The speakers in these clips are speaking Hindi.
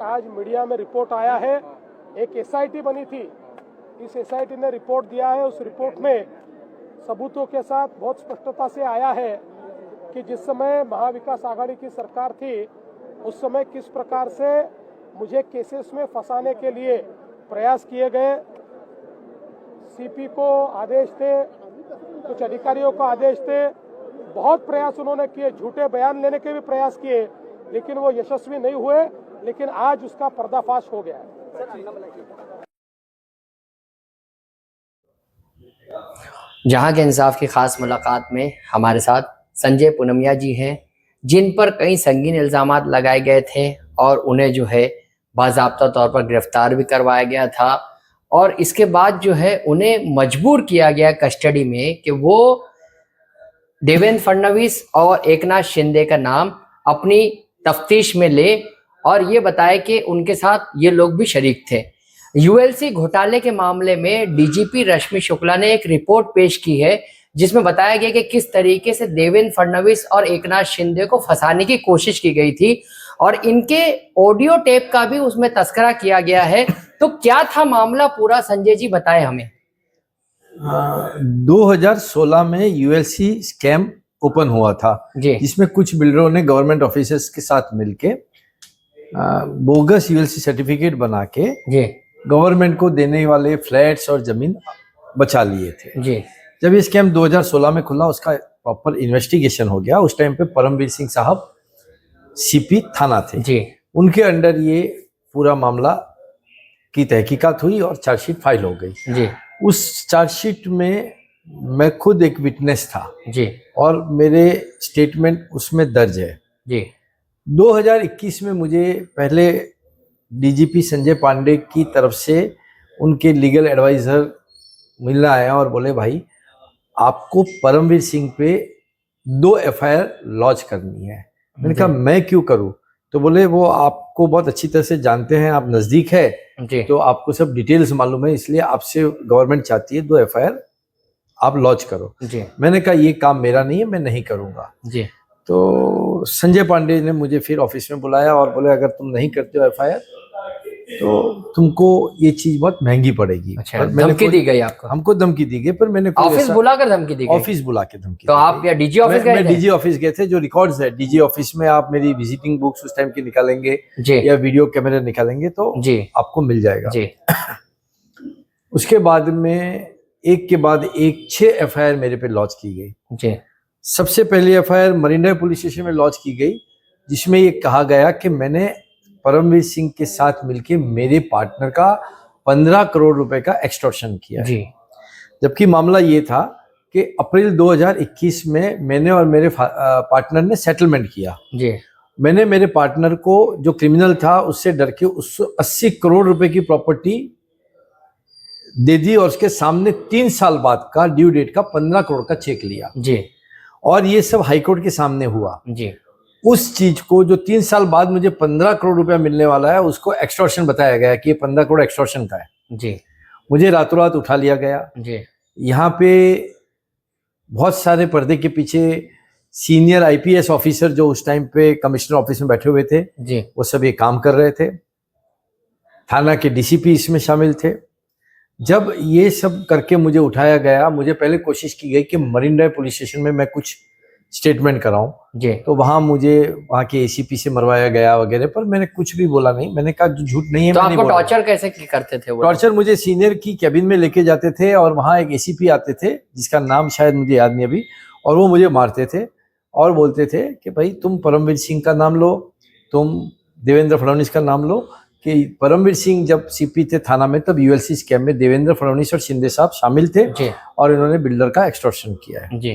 आज मीडिया में रिपोर्ट आया है, एक एसआईटी बनी थी, इस एसआईटी ने रिपोर्ट दिया है। उस रिपोर्ट में सबूतों के साथ बहुत स्पष्टता से आया है कि जिस समय महाविकास आघाड़ी की सरकार थी उस समय किस प्रकार से मुझे केसेस में फंसाने के लिए प्रयास किए गए। सीपी को आदेश थे, कुछ अधिकारियों को आदेश थे, बहुत प्रयास उन्होंने किए, झूठे बयान लेने के भी प्रयास किए, लेकिन वो यशस्वी नहीं हुए। लेकिन आज उसका पर्दाफाश हो गया है। जहां के इंसाफ की खास मुलाकात में हमारे साथ संजय पूनमिया जी हैं, जिन पर कई संगीन इल्जामात लगाए गए थे और उन्हें जो है बाज़ाब्ता तौर पर गिरफ्तार भी करवाया गया था और इसके बाद जो है उन्हें मजबूर किया गया कस्टडी में कि वो देवेंद्र फडणवीस और एकनाथ शिंदे का नाम अपनी तफ्तीश में ले और ये बताए कि उनके साथ ये लोग भी शरीक थे। यूएलसी घोटाले के मामले में डीजीपी रश्मि शुक्ला ने एक रिपोर्ट पेश की है जिसमें बताया गया कि किस तरीके से देवेंद्र फडणवीस और एकनाथ शिंदे को फंसाने की कोशिश की गई थी और इनके ऑडियो टेप का भी उसमें तस्करा किया गया है। तो क्या था मामला पूरा, संजय जी बताएं हमें। 2016 में यूएलसी स्कैम ओपन हुआ था जिसमें कुछ बिल्डरों ने गवर्नमेंट ऑफिसर्स के साथ मिलके बोगस यूएलसी सर्टिफिकेट बना के गवर्नमेंट को देने वाले फ्लैट्स और जमीन बचा लिए थे। जब ये स्कैम 2016 में खुला, उसका प्रॉपर इन्वेस्टिगेशन हो गया। उस टाइम पे परमवीर सिंह साहब सीपी थाना थे, उनके अंडर ये पूरा मामला की तहकीकात हुई और चार्जशीट फाइल हो गई। उस चार्जशीट में मैं खुद एक विटनेस था और मेरे स्टेटमेंट उसमें दर्ज है। 2021 में मुझे पहले डीजीपी संजय पांडे की तरफ से उनके लीगल एडवाइजर मिलना आया और बोले भाई आपको परमवीर सिंह पे 2 एफआईआर लॉन्च करनी है। मैंने कहा मैं क्यों करूं? तो बोले वो आपको बहुत अच्छी तरह से जानते हैं, आप नजदीक है तो आपको सब डिटेल्स मालूम है, इसलिए आपसे गवर्नमेंट चाहती है 2 एफआईआर आप लॉन्च करो। मैंने कहा ये काम मेरा नहीं है, मैं नहीं करूंगा। तो संजय पांडे ने मुझे फिर ऑफिस में बुलाया और बोले अगर तुम नहीं करते हो एफआईआर तो तुमको ये चीज बहुत महंगी पड़ेगी। धमकी दी गई आपको? हमको धमकी दी गई, पर मैंने ऑफिस बुलाकर धमकी दी गई? ऑफिस बुला के धमकी। तो आप या डीजी ऑफिस गए थे? मैं डीजी ऑफिस गए थे। जो रिकॉर्ड्स है डीजी ऑफिस में, आप मेरी विजिटिंग बुक्स उस टाइम की निकालेंगे या वीडियो कैमरा निकालेंगे तो आपको मिल जाएगा। उसके बाद में एक के बाद एक 6 एफआईआर मेरे पे लॉन्च की गई। सबसे पहली FIR marine drive police station में लॉन्च की गई जिसमें ये कहा गया कि मैंने परमवीर सिंह के साथ मिलके मेरे पार्टनर का 15 करोड़ रुपए का एक्सटॉर्शन किया। जबकि मामला ये था कि अप्रैल 2021 में मैंने और मेरे पार्टनर ने सेटलमेंट किया। मैंने मेरे पार्टनर को जो क्रिमिनल था उससे डर के उसको 80 करोड़ रुपए की प्रॉपर्टी दे दी और उसके सामने 3 साल बाद का ड्यू डेट का 15 करोड़ का चेक लिया। और ये सब हाईकोर्ट के सामने हुआ। उस चीज को जो 3 साल बाद मुझे 15 करोड़ रुपया मिलने वाला है उसको एक्सटॉर्शन बताया गया कि ये 15 करोड़ एक्सटॉर्शन का है। मुझे रातों रात उठा लिया गया। यहाँ पे बहुत सारे पर्दे के पीछे सीनियर आईपीएस ऑफिसर जो उस टाइम पे कमिश्नर ऑफिस में बैठे हुए थे वो सब ये काम कर रहे थे। थाना के डीसीपी इसमें शामिल थे। जब ये सब करके मुझे उठाया गया, मुझे पहले कोशिश की गई कि मरीन ड्राइव पुलिस स्टेशन में मैं कुछ स्टेटमेंट कराऊं, तो वहां मुझे वहां के एसीपी से मरवाया गया वगैरह, पर मैंने कुछ भी बोला नहीं। मैंने कहा जो झूठ नहीं है। तो आपको टॉर्चर कैसे करते थे वो? टॉर्चर मुझे सीनियर की कैबिन में लेके जाते थे और वहां एक एसीपी आते थे जिसका नाम शायद मुझे याद नहीं अभी, और वो मुझे मारते थे और बोलते थे कि भाई तुम परमवीर सिंह का नाम लो, तुम देवेंद्र फडणवीस का नाम लो। कि परमवीर सिंह जब सीपी थे थाना में तब यूएलसी स्कैम में देवेंद्र फडणवीस और शिंदे साहब शामिल थे और इन्होंने बिल्डर का एक्सटॉर्शन किया है।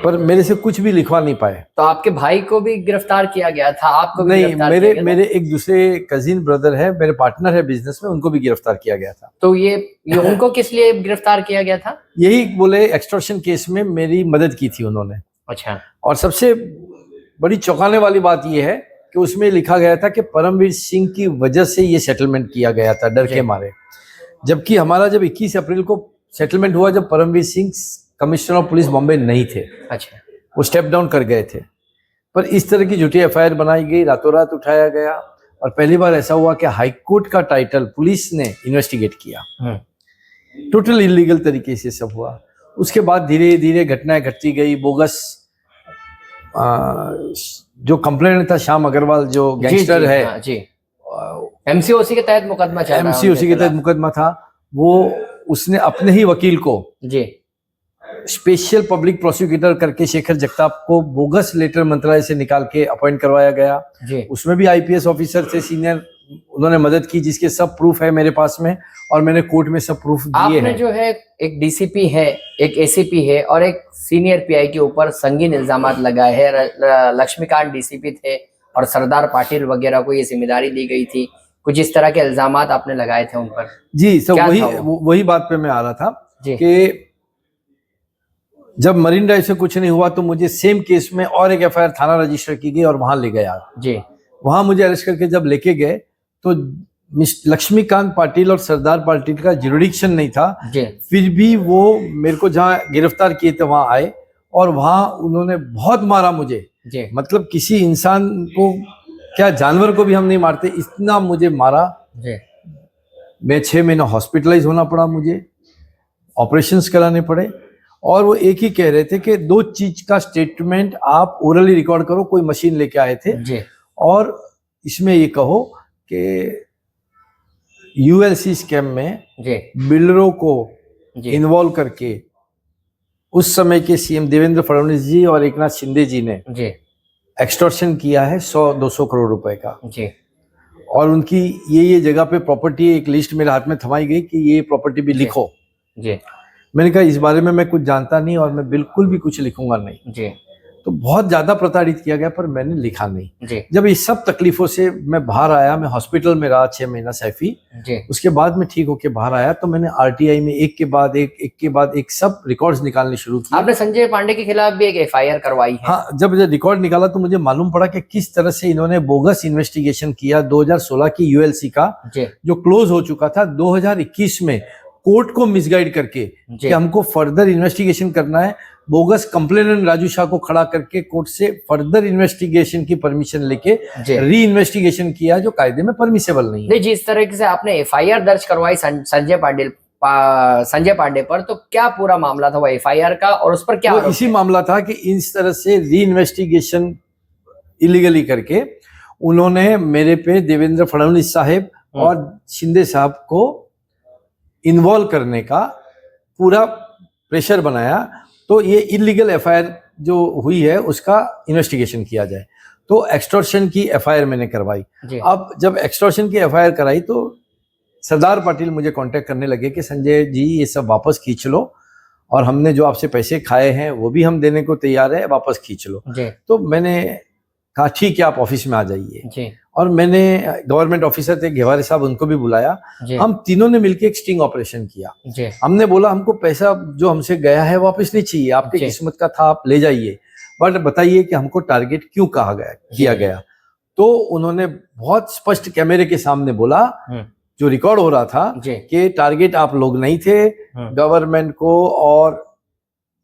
पर मेरे से कुछ भी लिखवा नहीं पाए। तो आपके भाई को भी गिरफ्तार किया गया था? आपको भी नहीं, मेरे एक दूसरे कजिन ब्रदर है, मेरे पार्टनर है बिजनेस में, उनको भी गिरफ्तार किया गया था। तो ये उनको किस लिए गिरफ्तार किया गया था? यही बोले एक्सटॉर्शन केस में मेरी मदद की थी उन्होंने। अच्छा। और सबसे बड़ी चौंकाने वाली बात यह है कि उसमें लिखा गया था कि परमवीर सिंह की वजह से ये सेटलमेंट किया गया था, डर के मारे। जबकि हमारा जब 21 अप्रैल को सेटलमेंट हुआ, जब Paramvir Singh commissioner of police Bombay नहीं थे। अच्छा। वो स्टेप डाउन कर गए थे। पर इस तरह की झूठी एफआईआर बनाई गई, रातों रात उठाया गया। और पहली बार ऐसा हुआ कि हाई कोर्ट का टाइटल पुलिस ने इन्वेस्टिगेट किया। टोटल इलीगल तरीके से सब हुआ। उसके बाद धीरे धीरे घटनाएं घटती गई। बोगस जो कंप्लेंट था श्याम अग्रवाल जो गैंगस्टर है, एमसीओसी के तहत मुकदमा चल रहा है, एमसीओसी के तहत मुकदमा था, वो उसने अपने ही वकील को स्पेशल पब्लिक प्रोसिक्यूटर करके शेखर जगताप को बोगस लेटर मंत्रालय से निकाल के अपॉइंट करवाया गया। उसमें भी आईपीएस ऑफिसर से सीनियर उन्होंने मदद की, जिसके सब प्रूफ है मेरे पास में और मैंने कोर्ट में सब प्रूफ दिए हैं। जो है एक डीसीपी है, एक एसीपी है और एक सीनियर पीआई के ऊपर संगीन इल्जामात लगाए हैं। लक्ष्मीकांत डीसीपी थे और सरदार पाटिल वगैरह को ये जिम्मेदारी दी गई थी। कुछ इस तरह के इल्जामात आपने लगाए थे उन पर। जी सर, वही बात पे मैं आ रहा था कि जब मरीन ड्राइव से कुछ नहीं हुआ तो मुझे सेम केस में और एक एफआईआर थाना रजिस्टर की गई और वहां ले गया जी। वहां मुझे अरेस्ट करके जब लेके गए तो लक्ष्मीकांत पाटिल और सरदार पाटिल का जुरिडिक्शन नहीं था जी। फिर भी वो मेरे को जहाँ गिरफ्तार किए थे वहां आए और वहां उन्होंने बहुत मारा मुझे जी। मतलब किसी इंसान को, क्या जानवर को भी हम नहीं मारते, इतना मुझे मारा जी। मैं 6 महीना हॉस्पिटलाइज होना पड़ा, मुझे ऑपरेशंस कराने पड़े और वो एक ही कह रहे थे कि 2 चीज का स्टेटमेंट आप ओरली रिकॉर्ड करो। कोई मशीन लेके आए थे जी। और इसमें ये कहो कि यूएलसी स्कैम में बिल्डरों को इन्वॉल्व करके उस समय के सीएम देवेंद्र फडणवीस जी और एकनाथ शिंदे जी ने एक्सटॉर्शन किया है 100-200 करोड़ रुपए का जी। और उनकी ये जगह पे प्रॉपर्टी एक लिस्ट मेरे हाथ में थमाई गई कि ये प्रॉपर्टी भी लिखो जी। मैंने कहा इस बारे में मैं कुछ जानता नहीं और मैं बिल्कुल भी कुछ लिखूंगा नहीं जी। तो बहुत ज्यादा प्रताड़ित किया गया पर मैंने लिखा नहीं जी। जब इस सब तकलीफों से मैं बाहर आया, मैं हॉस्पिटल में रहा 6 महीना सैफी जी। उसके बाद मैं ठीक होके बाहर आया तो मैंने आरटीआई में एक के बाद एक सब रिकॉर्ड्स निकालने शुरू किए। आपने संजय पांडे के खिलाफ भी एक एफआईआर करवाई है। हाँ, जब रिकॉर्ड निकाला तो मुझे मालूम पड़ा कि किस तरह से इन्होंने बोगस इन्वेस्टिगेशन किया। 2016 की यूएलसी का जो क्लोज हो चुका था 2021 में कोर्ट को मिसगाइड करके कि हमको फर्दर इन्वेस्टिगेशन करना है, बोगस कंप्लेनेंट राजू शाह को खड़ा करके कोर्ट से फर्दर इन्वेस्टिगेशन की परमिशन लेके री इन्वेस्टिगेशन किया जो कायदे में परमिसेबल नहीं है। जिस तरह से आपने एफआईआर दर्ज करवाई संजय पांडे पर, तो क्या पूरा मामला था वो एफआईआर का और उस पर क्या इसी मामला था कि इस तरह से री इन्वेस्टिगेशन इलीगली करके उन्होंने मेरे पे देवेंद्र फडणवीस साहब और शिंदे साहब को इन्वॉल्व करने का पूरा प्रेशर बनाया। तो ये इलीगल एफआईआर जो हुई है उसका इन्वेस्टिगेशन किया जाए। तो एक्सटॉर्शन की एफआईआर मैंने करवाई। अब जब एक्सटॉर्शन की एफआईआर कराई तो सरदार पाटिल मुझे कांटेक्ट करने लगे कि संजय जी ये सब वापस खींच लो और हमने जो आपसे पैसे खाए हैं वो भी हम देने को तैयार है, वापस खींच लो। तो मैंने कहा ठीक है आप ऑफिस में आ जाइए और मैंने गवर्नमेंट ऑफिसर थे घेवारे साहब, उनको भी बुलाया। हम तीनों ने मिलकर एक स्टिंग ऑपरेशन किया। हमने बोला हमको पैसा जो हमसे गया है वापस नहीं चाहिए, आपकी किस्मत का था, आप ले जाइए, बट बताइए कि हमको टारगेट क्यों किया गया। तो उन्होंने बहुत स्पष्ट कैमरे के सामने बोला, जो रिकॉर्ड हो रहा था, कि टारगेट आप लोग नहीं थे, गवर्नमेंट को और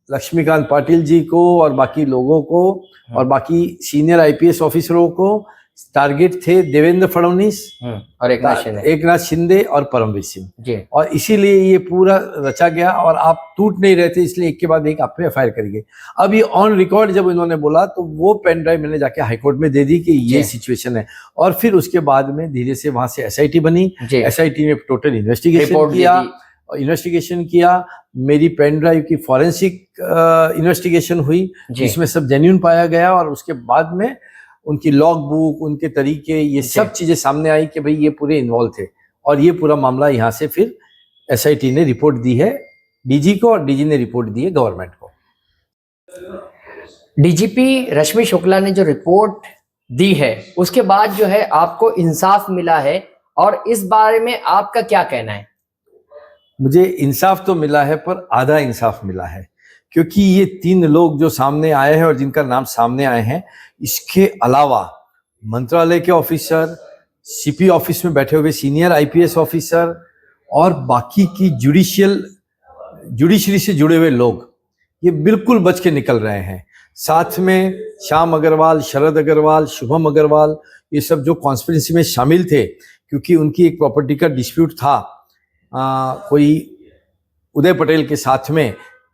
लक्ष्मीकांत पाटिल जी को और बाकी लोगों को और बाकी सीनियर आईपीएस ऑफिसरों को टारगेट थे देवेंद्र फडणवीस और एकनाथ शिंदे और परमवीर सिंह। और इसीलिए ये पूरा रचा गया और आप टूट नहीं रहे थे, इसलिए एक के बाद एक आप पे एफआईआर करिए। अब ये ऑन रिकॉर्ड जब इन्होंने बोला तो वो पेन ड्राइव मैंने जाके हाईकोर्ट में दे दी कि ये सिचुएशन है। और फिर उसके बाद में धीरे से वहां से एसआईटी बनी, एसआईटी ने टोटल इन्वेस्टिगेशन किया। मेरी पेन ड्राइव की फॉरेंसिक इन्वेस्टिगेशन हुई जिसमें सब जेन्युइन पाया गया और उसके बाद में उनकी लॉग बुक, उनके तरीके, ये सब चीजें सामने आई कि भाई ये पूरे इन्वॉल्व थे। और ये पूरा मामला यहाँ से फिर एसआईटी ने रिपोर्ट दी है डीजी को और डीजी ने रिपोर्ट दी है गवर्नमेंट को। डीजीपी रश्मि शुक्ला ने जो रिपोर्ट दी है उसके बाद जो है आपको इंसाफ मिला है, और इस बारे में आपका क्या कहना है? मुझे इंसाफ तो मिला है पर आधा इंसाफ मिला है, क्योंकि ये 3 लोग जो सामने आए हैं और जिनका नाम सामने आए हैं, इसके अलावा मंत्रालय के ऑफिसर, सीपी ऑफिस में बैठे हुए सीनियर आईपीएस ऑफिसर और बाकी की जुडिशरी से जुड़े हुए लोग ये बिल्कुल बच के निकल रहे हैं। साथ में श्याम अग्रवाल, शरद अग्रवाल, शुभम अग्रवाल, ये सब जो कॉन्स्पिरेसी में शामिल थे, क्योंकि उनकी एक प्रॉपर्टी का डिस्प्यूट था कोई उदय पटेल के साथ में,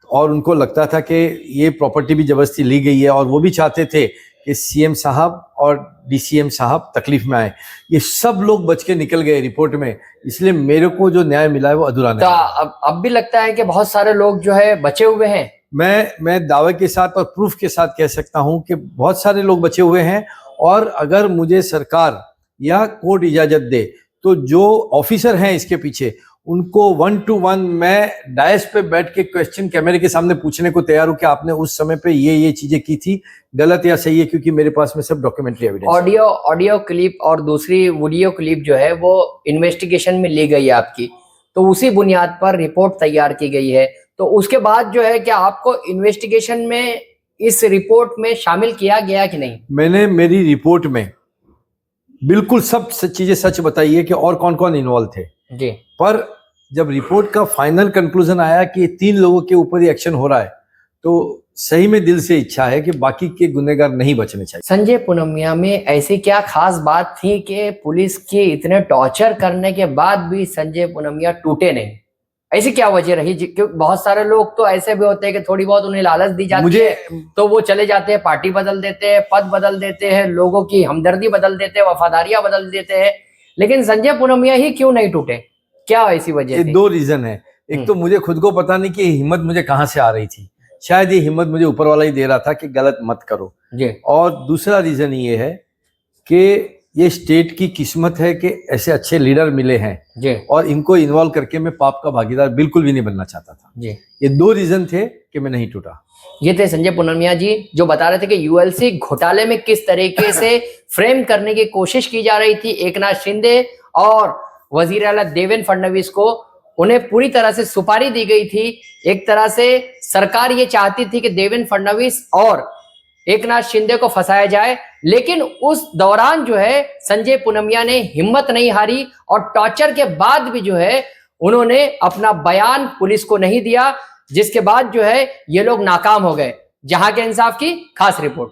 और उनको लगता था कि ये प्रॉपर्टी भी जबरदस्ती ली गई है, और वो भी चाहते थे कि सीएम साहब और डीसीएम साहब तकलीफ में आए। ये सब लोग बच के निकल गए रिपोर्ट में, इसलिए मेरे को जो न्याय मिला है वो अधूरा नहीं। तो अब भी लगता है कि बहुत सारे लोग जो है बचे हुए हैं। मैं दावे के साथ और प्रूफ के साथ कह सकता हूं कि बहुत सारे लोग बचे हुए हैं, और अगर मुझे सरकार या कोर्ट इजाजत दे तो जो ऑफिसर हैं इसके पीछे उनको 1 to 1 मैं डायस पे बैठ के क्वेश्चन कैमरे के सामने पूछने को तैयार हूं कि आपने उस समय पे ये चीजें की थी, गलत या सही है, क्योंकि मेरे पास में सब डॉक्यूमेंट्री एविडेंस। ऑडियो क्लिप और दूसरी वीडियो क्लिप जो है वो इन्वेस्टिगेशन में ली गई है आपकी, तो उसी बुनियाद पर रिपोर्ट तैयार की गई है। तो उसके बाद जो है क्या आपको इन्वेस्टिगेशन में इस रिपोर्ट में शामिल किया गया कि नहीं? मैंने मेरी रिपोर्ट में बिल्कुल सब चीजें सच बताई है कि और कौन कौन इन्वॉल्व थे जी। पर जब रिपोर्ट का फाइनल कंक्लूजन आया कि 3 लोगों के ऊपर ही एक्शन हो रहा है, तो सही में दिल से इच्छा है कि बाकी के गुनहगार नहीं बचने चाहिए। संजय पुनमिया में ऐसी क्या खास बात थी कि पुलिस के इतने टॉर्चर करने के बाद भी संजय पुनमिया टूटे नहीं? ऐसी क्या वजह रही? क्योंकि बहुत सारे लोग तो ऐसे भी होते हैं कि थोड़ी बहुत उन्हें लालच दी जाती है तो वो चले जाते हैं, पार्टी बदल देते हैं, पद बदल देते हैं, लोगों की हमदर्दी बदल देते हैं, वफादारियां बदल देते हैं, लेकिन संजय पुनमिया ही क्यों नहीं टूटे? क्या ऐसी वजह थी? 2 रीजन है। एक तो मुझे खुद को पता नहीं कि हिम्मत मुझे कहाँ से आ रही थी, शायद ये हिम्मत मुझे ऊपर वाला ही दे रहा था कि गलत मत करो जी। और दूसरा रीजन ये है कि ये स्टेट की किस्मत है कि ऐसे अच्छे लीडर मिले हैं जी, और इनको इन्वॉल्व करके मैं पाप का भागीदार बिल्कुल भी नहीं बनना चाहता था जी। ये 2 रीजन थे कि मैं नहीं टूटा। ये थे संजय पुनमिया जी जो बता रहे थे कि यूएलसी घोटाले में किस तरीके से फ्रेम करने की कोशिश की जा रही थी। एकनाथ शिंदे और वजीर आला देवेंद्र फडणवीस को उन्हें पूरी तरह से सुपारी दी गई थी। एक तरह से सरकार ये चाहती थी कि देवेंद्र फडणवीस और एकनाथ शिंदे को फंसाया जाए, लेकिन उस दौरान जो है संजय पुनमिया ने हिम्मत नहीं हारी और टॉर्चर के बाद भी जो है उन्होंने अपना बयान पुलिस को नहीं दिया, जिसके बाद जो है ये लोग नाकाम हो गए। जहां के इंसाफ की खास रिपोर्ट।